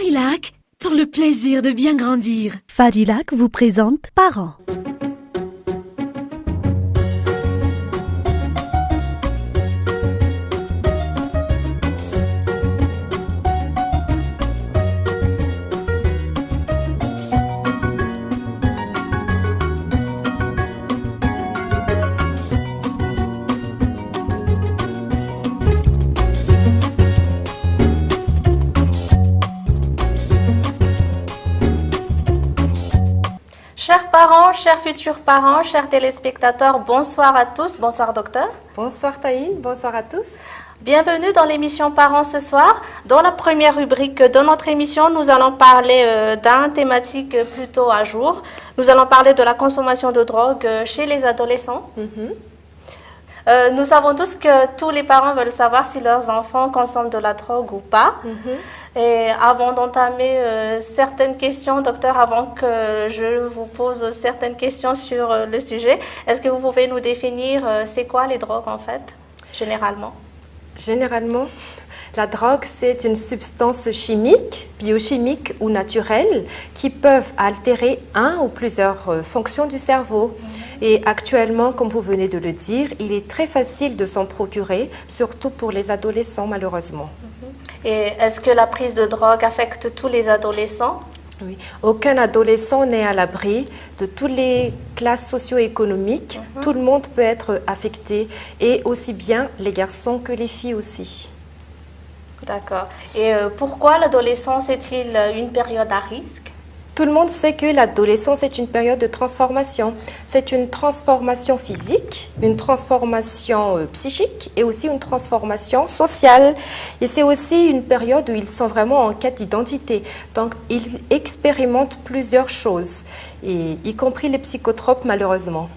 Farilac, pour le plaisir de bien grandir. Farilac vous présente Parents. Chers parents, chers futurs parents, chers téléspectateurs, bonsoir à tous. Bonsoir docteur. Bonsoir Taïne, bonsoir à tous. Bienvenue dans l'émission Parents ce soir. Dans la première rubrique de notre émission, nous allons parler d'un thématique plutôt à jour. Nous allons parler de la consommation de drogue chez les adolescents. Nous savons tous que tous les parents veulent savoir si leurs enfants consomment de la drogue ou pas. Et avant d'entamer certaines questions, docteur, avant que je vous pose certaines questions sur le sujet, est-ce que vous pouvez nous définir c'est quoi les drogues en fait, généralement? Généralement, la drogue, c'est une substance chimique, biochimique ou naturelle qui peuvent altérer un ou plusieurs fonctions du cerveau. Et actuellement, comme vous venez de le dire, il est très facile de s'en procurer, surtout pour les adolescents malheureusement. Et est-ce que la prise de drogue affecte tous les adolescents? Oui. Aucun adolescent n'est à l'abri de toutes les classes socio-économiques. Tout le monde peut être affecté, et aussi bien les garçons que les filles aussi. D'accord. Et pourquoi l'adolescence est-il une période à risque? Tout le monde sait que l'adolescence est une période de transformation. C'est une transformation physique, une transformation psychique et aussi une transformation sociale. Et c'est aussi une période où ils sont vraiment en quête d'identité. Donc, ils expérimentent plusieurs choses, y compris les psychotropes malheureusement.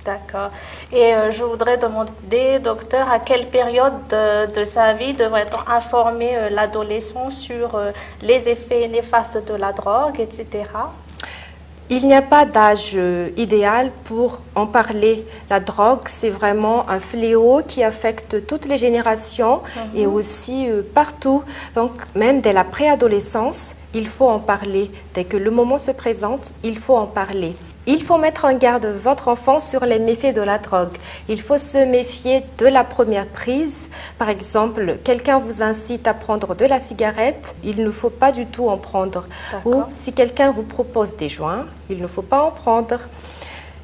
D'accord. Et je voudrais demander, docteur, à quelle période de sa vie devrait-on informer l'adolescent sur les effets néfastes de la drogue, etc. Il n'y a pas d'âge idéal pour en parler. La drogue, c'est vraiment un fléau qui affecte toutes les générations et aussi partout. Donc, même dès la préadolescence, il faut en parler. Dès que le moment se présente, il faut en parler. Il faut mettre en garde votre enfant sur les méfaits de la drogue. Il faut se méfier de la première prise. Par exemple, quelqu'un vous incite à prendre de la cigarette, il ne faut pas du tout en prendre. Ou si quelqu'un vous propose des joints, il ne faut pas en prendre.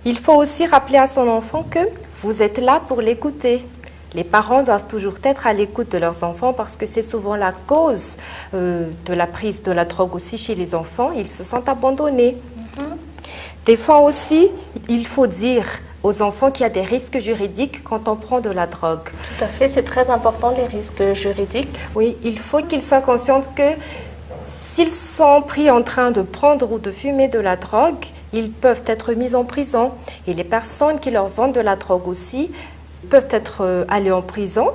Il faut aussi rappeler à son enfant que vous êtes là pour l'écouter. Les parents doivent toujours être à l'écoute de leurs enfants parce que c'est souvent la cause de la prise de la drogue aussi chez les enfants. Ils se sentent abandonnés. Des fois aussi, il faut dire aux enfants qu'il y a des risques juridiques quand on prend de la drogue. Tout à fait, c'est très important les risques juridiques. Oui, il faut qu'ils soient conscients que s'ils sont pris en train de prendre ou de fumer de la drogue, ils peuvent être mis en prison. Et les personnes qui leur vendent de la drogue aussi peuvent être allées en prison.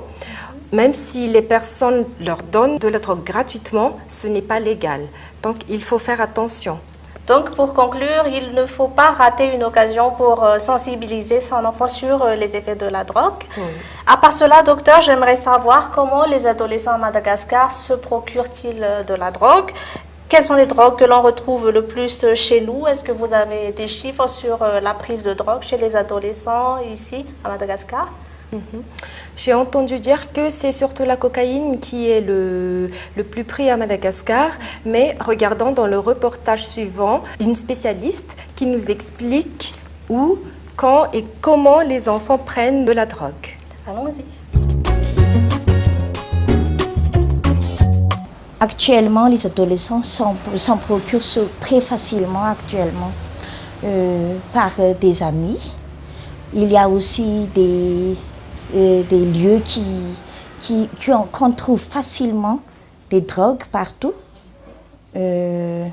Même si les personnes leur donnent de la drogue gratuitement, ce n'est pas légal. Donc, il faut faire attention. Donc, pour conclure, il ne faut pas rater une occasion pour sensibiliser son enfant sur les effets de la drogue. À part cela, docteur, j'aimerais savoir comment les adolescents à Madagascar se procurent-ils de la drogue? Quelles sont les drogues que l'on retrouve le plus chez nous? Est-ce que vous avez des chiffres sur la prise de drogue chez les adolescents ici à Madagascar? J'ai entendu dire que c'est surtout la cocaïne qui est le plus pris à Madagascar, mais regardons dans le reportage suivant une spécialiste qui nous explique où, quand et comment les enfants prennent de la drogue. Allons-y. Actuellement, les adolescents s'en procurent très facilement actuellement par des amis. Il y a aussi des lieux qu'on trouve facilement des drogues partout. Même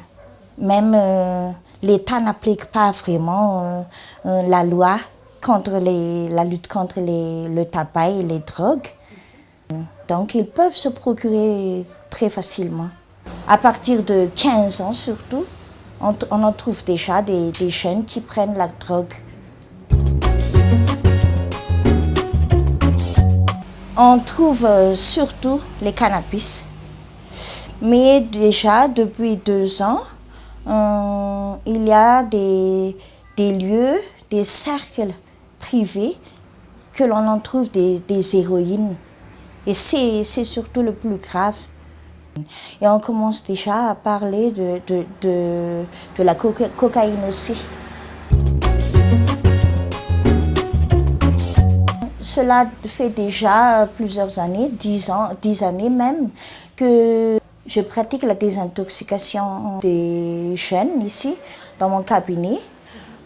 l'État n'applique pas vraiment la loi contre la lutte contre le tabac et les drogues. Donc ils peuvent se procurer très facilement. À partir de 15 ans surtout, on en trouve déjà des jeunes qui prennent la drogue. On trouve surtout les cannabis. Mais déjà, depuis 2 ans, il y a des lieux, des cercles privés que l'on en trouve des héroïnes. Et c'est surtout le plus grave. Et on commence déjà à parler de la cocaïne aussi. Cela fait déjà plusieurs années, 10 années même, que je pratique la désintoxication des jeunes ici, dans mon cabinet.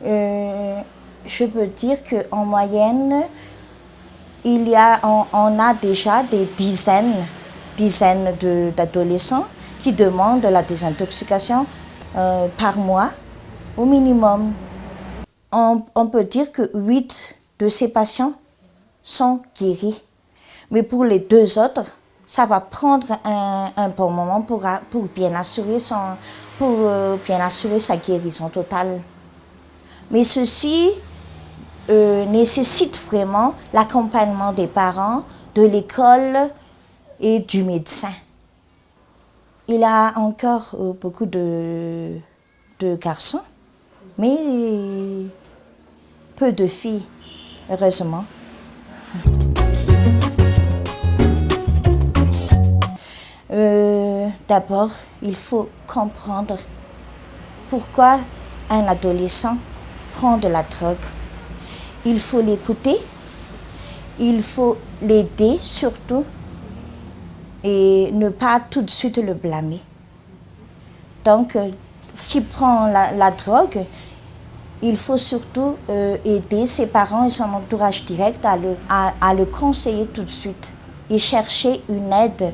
Je peux dire qu'en moyenne, on a déjà des dizaines d'adolescents qui demandent la désintoxication par mois, au minimum. On peut dire que 8 de ces patients sont guéris. Mais pour les 2 autres, ça va prendre un bon moment pour bien assurer sa guérison totale. Mais ceci nécessite vraiment l'accompagnement des parents, de l'école et du médecin. Il y a encore beaucoup de garçons, mais peu de filles, heureusement. D'abord, il faut comprendre pourquoi un adolescent prend de la drogue. Il faut l'écouter, il faut l'aider surtout et ne pas tout de suite le blâmer. Donc, qui prend la drogue, il faut surtout aider ses parents et son entourage direct à le conseiller tout de suite et chercher une aide.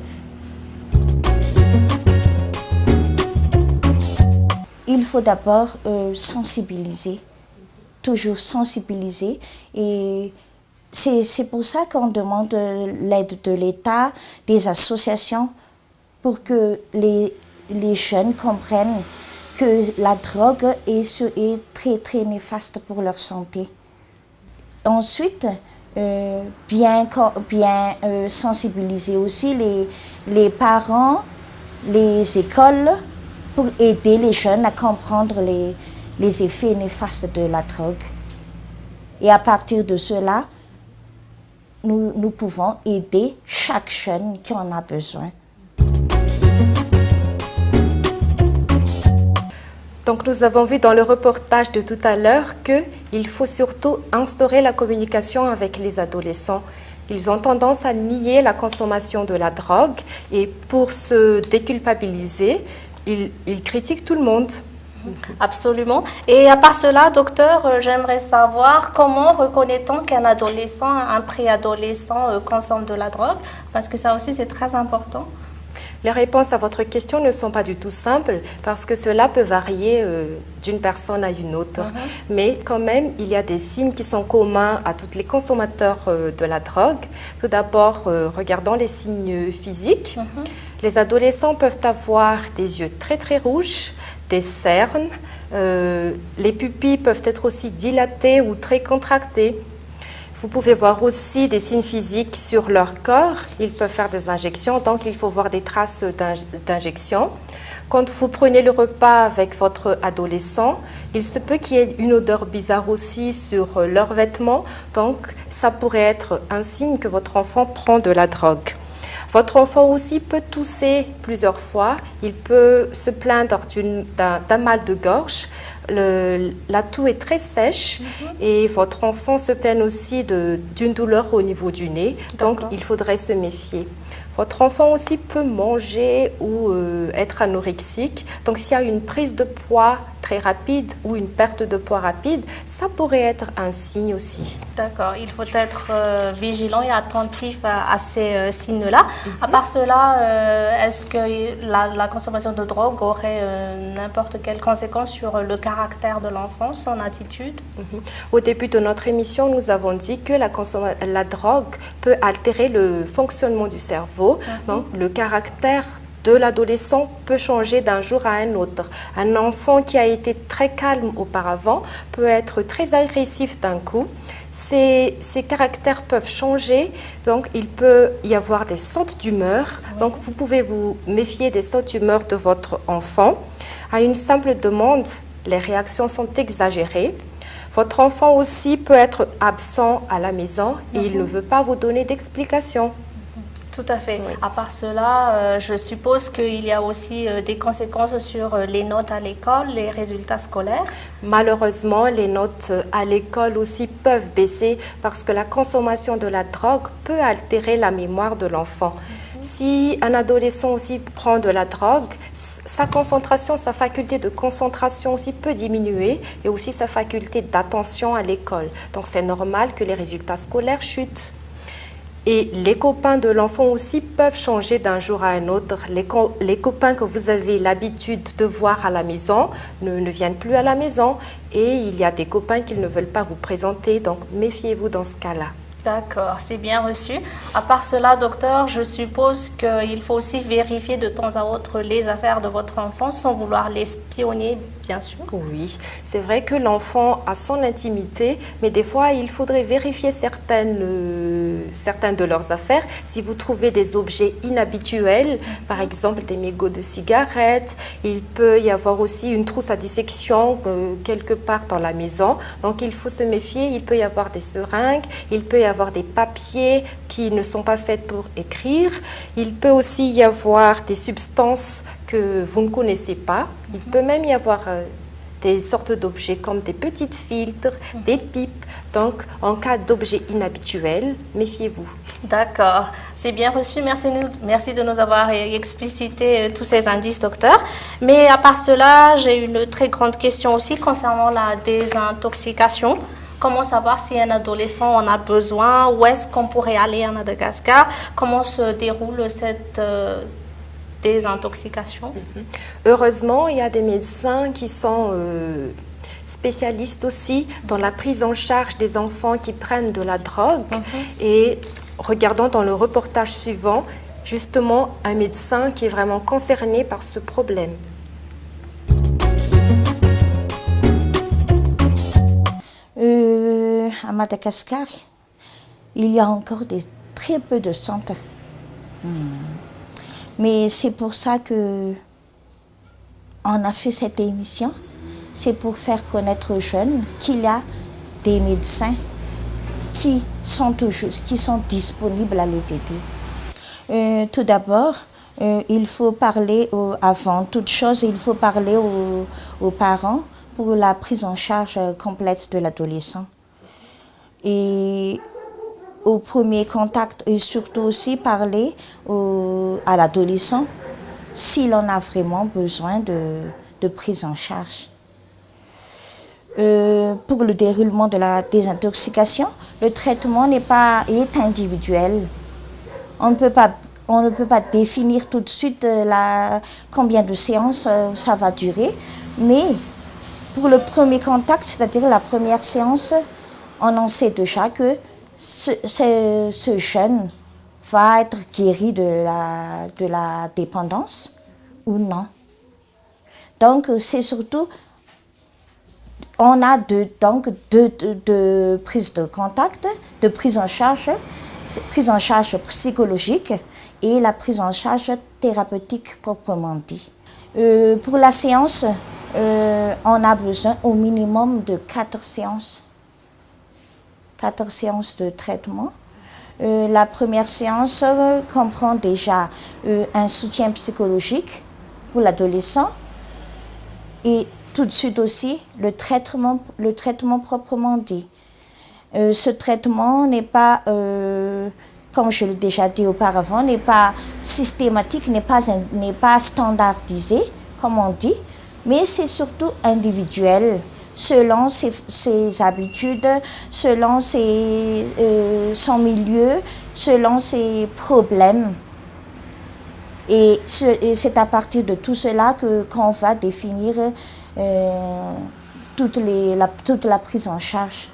Il faut d'abord sensibiliser, toujours sensibiliser. Et c'est pour ça qu'on demande l'aide de l'État, des associations, pour que les jeunes comprennent que la drogue est très, très néfaste pour leur santé. Ensuite, bien sensibiliser aussi les parents, les écoles, pour aider les jeunes à comprendre les effets néfastes de la drogue. Et à partir de cela, nous pouvons aider chaque jeune qui en a besoin. Donc nous avons vu dans le reportage de tout à l'heure qu'il faut surtout instaurer la communication avec les adolescents. Ils ont tendance à nier la consommation de la drogue et pour se déculpabiliser, ils critiquent tout le monde. Absolument. Et à part cela, docteur, j'aimerais savoir comment reconnaît-on qu'un adolescent, un préadolescent consomme de la drogue? Parce que ça aussi, c'est très important. Les réponses à votre question ne sont pas du tout simples parce que cela peut varier d'une personne à une autre. Mais quand même, il y a des signes qui sont communs à tous les consommateurs de la drogue. Tout d'abord, regardons les signes physiques. Les adolescents peuvent avoir des yeux très très rouges, des cernes. Les pupilles peuvent être aussi dilatées ou très contractées. Vous pouvez voir aussi des signes physiques sur leur corps. Ils peuvent faire des injections, donc il faut voir des traces d'injections. Quand vous prenez le repas avec votre adolescent, il se peut qu'il y ait une odeur bizarre aussi sur leurs vêtements. Donc ça pourrait être un signe que votre enfant prend de la drogue. Votre enfant aussi peut tousser plusieurs fois. Il peut se plaindre d'un mal de gorge. La toux est très sèche et votre enfant se plaint aussi d'une douleur au niveau du nez. Donc, il faudrait se méfier. Votre enfant aussi peut manger ou être anorexique. Donc, s'il y a une prise de poids très rapide ou une perte de poids rapide, ça pourrait être un signe aussi. D'accord, il faut être vigilant et attentif à ces signes-là. À part cela, est-ce que la consommation de drogue aurait n'importe quelle conséquence sur le caractère de l'enfant, son attitude? Au début de notre émission, nous avons dit que la drogue peut altérer le fonctionnement du cerveau. Donc, le caractère de l'adolescent peut changer d'un jour à un autre. Un enfant qui a été très calme auparavant peut être très agressif d'un coup. ces caractères peuvent changer, donc il peut y avoir des sautes d'humeur. Donc vous pouvez vous méfier des sautes d'humeur de votre enfant. À une simple demande, les réactions sont exagérées. Votre enfant aussi peut être absent à la maison et il ne veut pas vous donner d'explications. Tout à fait. Oui. À part cela, je suppose qu'il y a aussi des conséquences sur les notes à l'école, les résultats scolaires. Malheureusement, les notes à l'école aussi peuvent baisser parce que la consommation de la drogue peut altérer la mémoire de l'enfant. Si un adolescent aussi prend de la drogue, sa concentration, sa faculté de concentration aussi peut diminuer et aussi sa faculté d'attention à l'école. Donc c'est normal que les résultats scolaires chutent. Et les copains de l'enfant aussi peuvent changer d'un jour à un autre. Les copains que vous avez l'habitude de voir à la maison ne viennent plus à la maison. Et il y a des copains qui ne veulent pas vous présenter. Donc méfiez-vous dans ce cas-là. D'accord, c'est bien reçu. À part cela, docteur, je suppose qu'il faut aussi vérifier de temps à autre les affaires de votre enfant sans vouloir l'espionner, bien sûr. Oui, c'est vrai que l'enfant a son intimité, mais des fois, il faudrait vérifier certaines de leurs affaires. Si vous trouvez des objets inhabituels, par exemple des mégots de cigarettes, il peut y avoir aussi une trousse à dissection quelque part dans la maison. Donc, il faut se méfier. Il peut y avoir des seringues, il peut y avoir des papiers qui ne sont pas faits pour écrire. Il peut aussi y avoir des substances que vous ne connaissez pas. Il peut même y avoir des sortes d'objets comme des petites filtres, des pipes. Donc, en cas d'objets inhabituels, méfiez-vous. D'accord, c'est bien reçu. Merci de nous avoir explicité tous ces indices, docteur. Mais à part cela, j'ai une très grande question aussi concernant la désintoxication. Comment savoir si un adolescent en a besoin? Où est-ce qu'on pourrait aller à Madagascar? Comment se déroule cette désintoxication? Heureusement, il y a des médecins qui sont spécialistes aussi dans la prise en charge des enfants qui prennent de la drogue. Et regardons dans le reportage suivant, justement, un médecin qui est vraiment concerné par ce problème. À Madagascar, il y a encore très peu de centres. Mais c'est pour ça que on a fait cette émission. C'est pour faire connaître aux jeunes qu'il y a des médecins qui sont disponibles à les aider. Tout d'abord, il faut parler, avant toute chose, il faut parler aux parents pour la prise en charge complète de l'adolescent. Et au premier contact, et surtout aussi parler à l'adolescent s'il en a vraiment besoin de prise en charge. Pour le déroulement de la désintoxication, le traitement est individuel. On ne peut pas définir tout de suite combien de séances ça va durer, mais pour le premier contact, c'est-à-dire la première séance, on en sait déjà que ce jeune va être guéri de la dépendance ou non. Donc, c'est surtout, on a deux prises de contact, de prise en charge psychologique et la prise en charge thérapeutique proprement dit. Pour la séance, on a besoin au minimum de 4 séances. 4 séances de traitement. La première séance comprend déjà un soutien psychologique pour l'adolescent et tout de suite aussi le traitement proprement dit. Ce traitement n'est pas, comme je l'ai déjà dit auparavant, n'est pas systématique, n'est pas standardisé, comme on dit, mais c'est surtout individuel, selon ses habitudes, selon son milieu, selon ses problèmes. Et c'est à partir de tout cela qu'on va définir toute la prise en charge.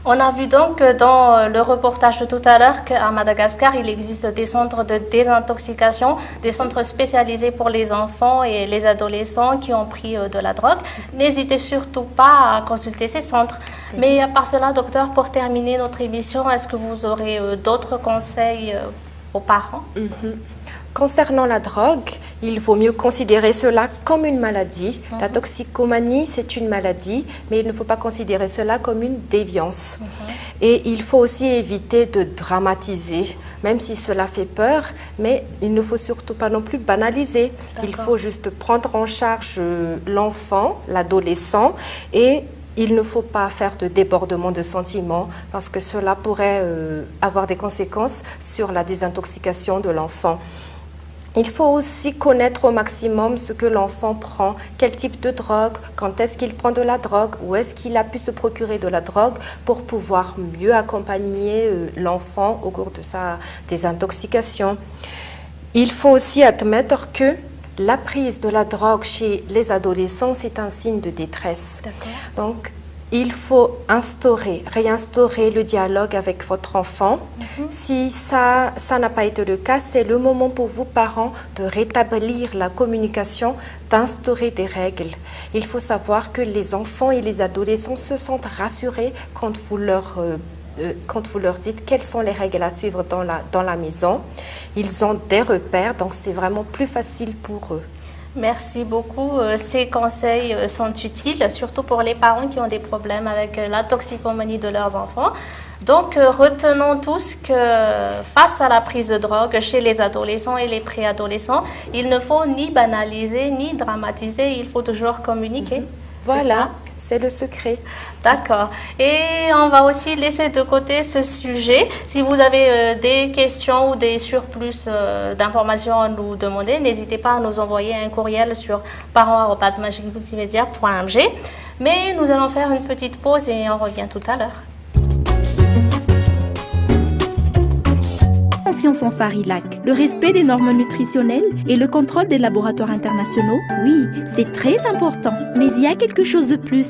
On a vu donc dans le reportage de tout à l'heure qu'à Madagascar, il existe des centres de désintoxication, des centres spécialisés pour les enfants et les adolescents qui ont pris de la drogue. N'hésitez surtout pas à consulter ces centres. Mais à part cela, docteur, pour terminer notre émission, est-ce que vous aurez d'autres conseils aux parents? Concernant la drogue, il vaut mieux considérer cela comme une maladie. La toxicomanie, c'est une maladie, mais il ne faut pas considérer cela comme une déviance. Et il faut aussi éviter de dramatiser, même si cela fait peur, mais il ne faut surtout pas non plus banaliser. Il faut juste prendre en charge l'enfant, l'adolescent, et il ne faut pas faire de débordement de sentiments parce que cela pourrait avoir des conséquences sur la désintoxication de l'enfant. Il faut aussi connaître au maximum ce que l'enfant prend, quel type de drogue, quand est-ce qu'il prend de la drogue, où est-ce qu'il a pu se procurer de la drogue pour pouvoir mieux accompagner l'enfant au cours de sa désintoxication. Il faut aussi admettre que la prise de la drogue chez les adolescents, c'est un signe de détresse. Donc, il faut réinstaurer le dialogue avec votre enfant. Si ça n'a pas été le cas, c'est le moment pour vous, parents, de rétablir la communication, d'instaurer des règles. Il faut savoir que les enfants et les adolescents se sentent rassurés quand vous leur dites quelles sont les règles à suivre dans la maison. Ils ont des repères, donc c'est vraiment plus facile pour eux. Merci beaucoup. Ces conseils sont utiles, surtout pour les parents qui ont des problèmes avec la toxicomanie de leurs enfants. Donc, retenons tous que face à la prise de drogue chez les adolescents et les préadolescents, il ne faut ni banaliser ni dramatiser, il faut toujours communiquer. Voilà, c'est le secret. D'accord. Et on va aussi laisser de côté ce sujet. Si vous avez des questions ou des surplus d'informations à nous demander, n'hésitez pas à nous envoyer un courriel sur parents@magicmultimedia.mg. Mais nous allons faire une petite pause et on revient tout à l'heure. Confiance en Farilac, le respect des normes nutritionnelles et le contrôle des laboratoires internationaux, oui, c'est très important. Mais il y a quelque chose de plus.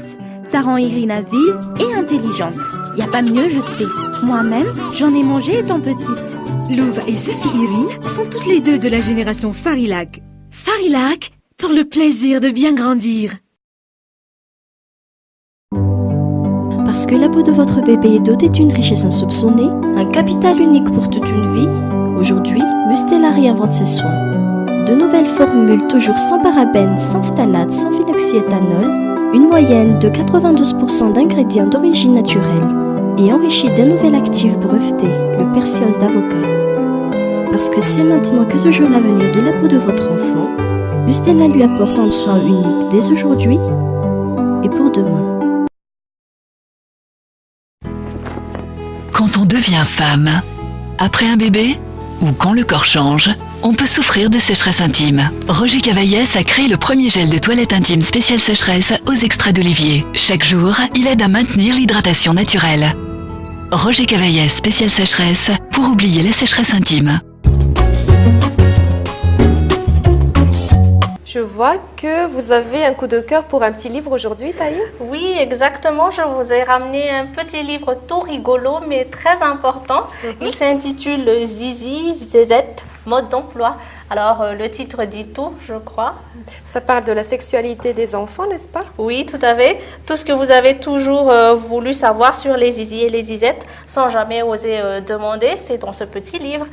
Ça rend Irina vive et intelligente. Il n'y a pas mieux, je sais. Moi-même, j'en ai mangé étant petite. Louva et sa fille Irine sont toutes les deux de la génération Farilac. Farilac, pour le plaisir de bien grandir. Parce que la peau de votre bébé est dotée d'une richesse insoupçonnée, un capital unique pour toute une vie, aujourd'hui, Mustela réinvente ses soins. De nouvelles formules toujours sans parabènes, sans phtalates, sans phenoxyéthanol, une moyenne de 92% d'ingrédients d'origine naturelle et enrichie d'un nouvel actif breveté, le persios d'avocat. Parce que c'est maintenant que se joue l'avenir de la peau de votre enfant, Mustela lui apporte un soin unique dès aujourd'hui et pour demain. Quand on devient femme, après un bébé ou quand le corps change, on peut souffrir de sécheresse intime. Roger Cavaillès a créé le premier gel de toilette intime spécial sécheresse aux extraits d'olivier. Chaque jour, il aide à maintenir l'hydratation naturelle. Roger Cavaillès spécial sécheresse pour oublier la sécheresse intime. Je vois que vous avez un coup de cœur pour un petit livre aujourd'hui, Taï. Oui, exactement. Je vous ai ramené un petit livre tout rigolo, mais très important. Il s'intitule Zizi, Zézette, mode d'emploi. Alors, le titre dit tout, je crois. Ça parle de la sexualité des enfants, n'est-ce pas? Oui, tout à fait. Tout ce que vous avez toujours voulu savoir sur les zizi et les zizettes, sans jamais oser demander, c'est dans ce petit livre.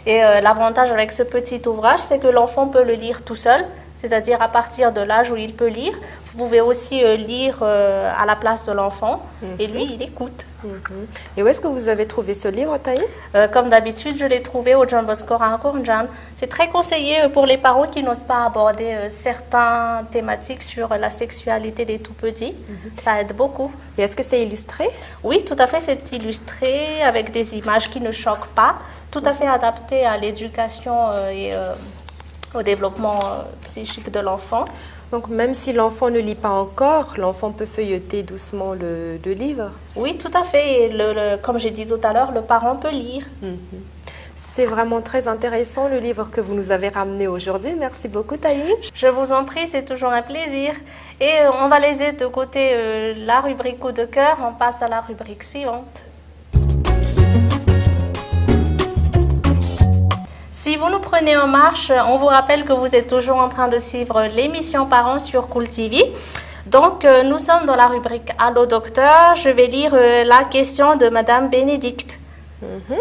Et l'avantage avec ce petit ouvrage, c'est que l'enfant peut le lire tout seul, c'est-à-dire à partir de l'âge où il peut lire. Vous pouvez aussi lire à la place de l'enfant, et lui, il écoute. Et où est-ce que vous avez trouvé ce livre, Taï? Comme d'habitude, je l'ai trouvé au John Bosco Rangourjan. C'est très conseillé pour les parents qui n'osent pas aborder certaines thématiques sur la sexualité des tout-petits. Ça aide beaucoup. Et est-ce que c'est illustré? Oui, tout à fait, c'est illustré avec des images qui ne choquent pas, tout à fait adapté à l'éducation et au développement psychique de l'enfant. Donc même si l'enfant ne lit pas encore, l'enfant peut feuilleter doucement le livre? Oui, tout à fait. Et comme j'ai dit tout à l'heure, le parent peut lire. C'est vraiment très intéressant le livre que vous nous avez ramené aujourd'hui. Merci beaucoup Taïmi. Je vous en prie, c'est toujours un plaisir. Et on va laisser de côté la rubrique coup de cœur. On passe à la rubrique suivante. Si vous nous prenez en marche, on vous rappelle que vous êtes toujours en train de suivre l'émission Parents sur Cool TV. Donc, nous sommes dans la rubrique Allô docteur. Je vais lire la question de Madame Bénédicte.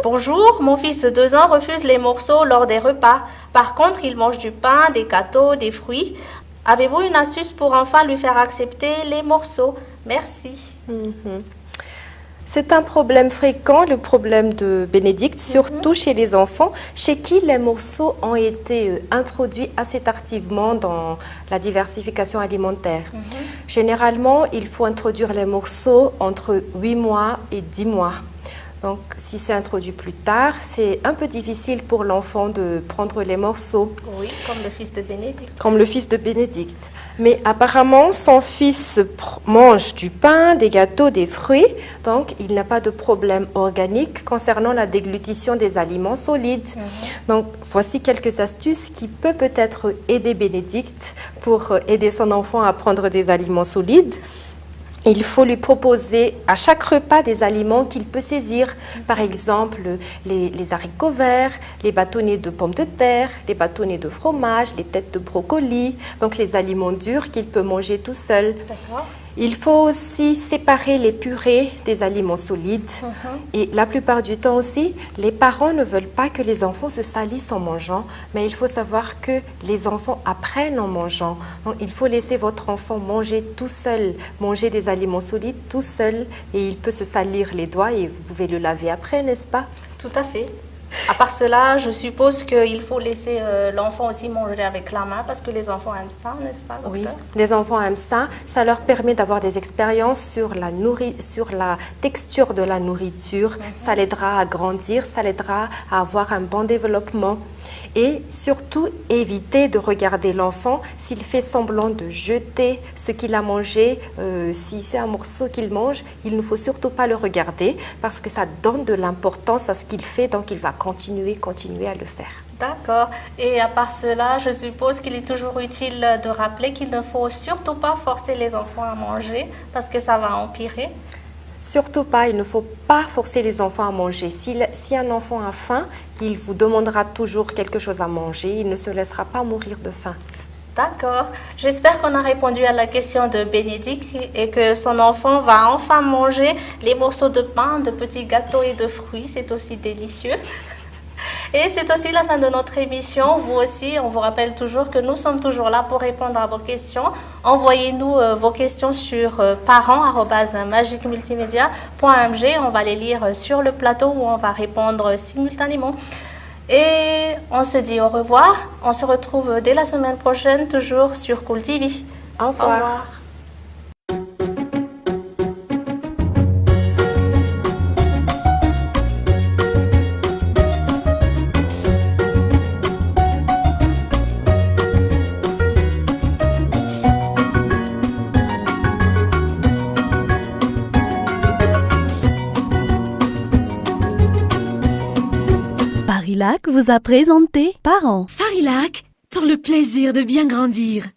Bonjour, mon fils de 2 ans refuse les morceaux lors des repas. Par contre, il mange du pain, des gâteaux, des fruits. Avez-vous une astuce pour enfin lui faire accepter les morceaux? Merci. C'est un problème fréquent, le problème de Bénédicte, surtout chez les enfants, chez qui les morceaux ont été introduits assez tardivement dans la diversification alimentaire. Généralement, il faut introduire les morceaux entre 8 mois et 10 mois. Donc, si c'est introduit plus tard, c'est un peu difficile pour l'enfant de prendre les morceaux. Oui, comme le fils de Bénédicte. Comme le fils de Bénédicte. Mais apparemment, son fils mange du pain, des gâteaux, des fruits. Donc, il n'a pas de problème organique concernant la déglutition des aliments solides. Donc, voici quelques astuces qui peuvent peut-être aider Bénédicte pour aider son enfant à prendre des aliments solides. Il faut lui proposer à chaque repas des aliments qu'il peut saisir. Par exemple, les haricots verts, les bâtonnets de pommes de terre, les bâtonnets de fromage, les têtes de brocoli. Donc les aliments durs qu'il peut manger tout seul. D'accord. Il faut aussi séparer les purées des aliments solides. Et la plupart du temps aussi, les parents ne veulent pas que les enfants se salissent en mangeant, mais il faut savoir que les enfants apprennent en mangeant. Donc, il faut laisser votre enfant manger tout seul, manger des aliments solides tout seul, et il peut se salir les doigts et vous pouvez le laver après, n'est-ce pas? Tout à fait. À part cela, je suppose qu'il faut laisser l'enfant aussi manger avec la main parce que les enfants aiment ça, n'est-ce pas, docteur? Oui, les enfants aiment ça. Ça leur permet d'avoir des expériences sur la texture de la nourriture. Ça l'aidera à grandir, ça l'aidera à avoir un bon développement. Et surtout, éviter de regarder l'enfant s'il fait semblant de jeter ce qu'il a mangé. Si c'est un morceau qu'il mange, il ne faut surtout pas le regarder parce que ça donne de l'importance à ce qu'il fait, donc il va continuer à le faire. D'accord. Et à part cela, je suppose qu'il est toujours utile de rappeler qu'il ne faut surtout pas forcer les enfants à manger parce que ça va empirer. Surtout pas, il ne faut pas forcer les enfants à manger. Si un enfant a faim, il vous demandera toujours quelque chose à manger. Il ne se laissera pas mourir de faim. D'accord. J'espère qu'on a répondu à la question de Bénédicte et que son enfant va enfin manger les morceaux de pain, de petits gâteaux et de fruits. C'est aussi délicieux. Et c'est aussi la fin de notre émission. Vous aussi, on vous rappelle toujours que nous sommes toujours là pour répondre à vos questions. Envoyez-nous vos questions sur parents@magicmultimedia.mg. On va les lire sur le plateau où on va répondre simultanément. Et on se dit au revoir. On se retrouve dès la semaine prochaine, toujours sur Cool TV. Au revoir. Au revoir. Farilac vous a présenté Parents. Farilac, pour le plaisir de bien grandir.